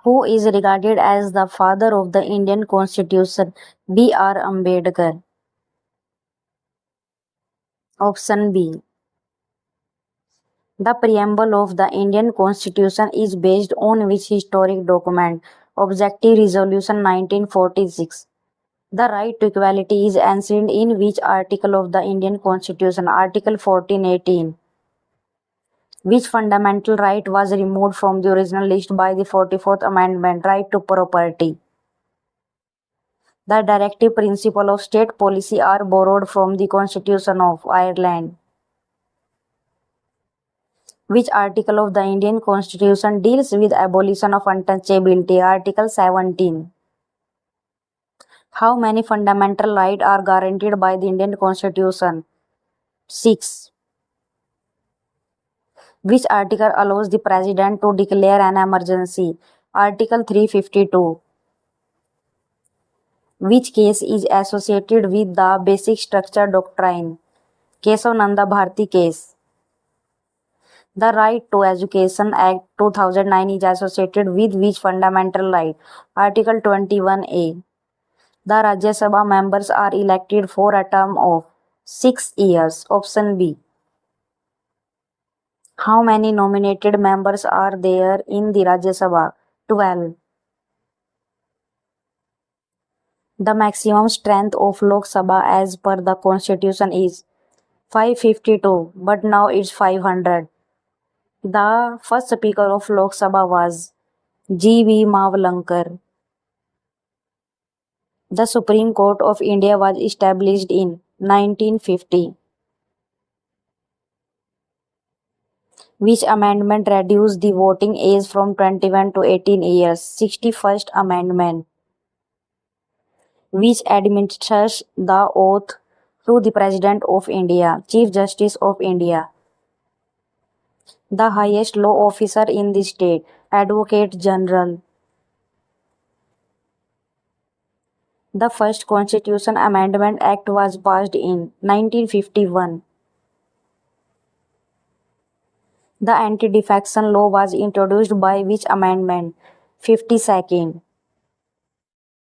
Who is regarded as the father of the Indian Constitution? B.R. Ambedkar. Option B. The preamble of the Indian Constitution is based on which historic document? Objective Resolution 1946. The right to equality is enshrined in which article of the Indian Constitution? Article 1418. Which fundamental right was removed from the original list by the 44th Amendment? Right to property. The directive principles of state policy are borrowed from the Constitution of Ireland. Which article of the Indian Constitution deals with abolition of untouchability? Article 17. How many fundamental rights are guaranteed by the Indian Constitution? 6. Which article allows the President to declare an emergency? Article 352. Which case is associated with the basic structure doctrine? Kesav Nanda Bharti case. The Right to Education Act 2009 is associated with which fundamental right? Article 21A. The Rajya Sabha members are elected for a term of 6 years. Option B. How many nominated members are there in the Rajya Sabha? 12. The maximum strength of Lok Sabha as per the Constitution is 552, but now it's 500. The first Speaker of Lok Sabha was G.V. Mavlankar. The Supreme Court of India was established in 1950. Which amendment reduced the voting age from 21 to 18 years? 61st Amendment. Which administers the oath to the President of India? Chief Justice of India. The highest law officer in the state? Advocate General. The first Constitution Amendment Act was passed in 1951. The anti-defection law was introduced by which amendment? 52nd.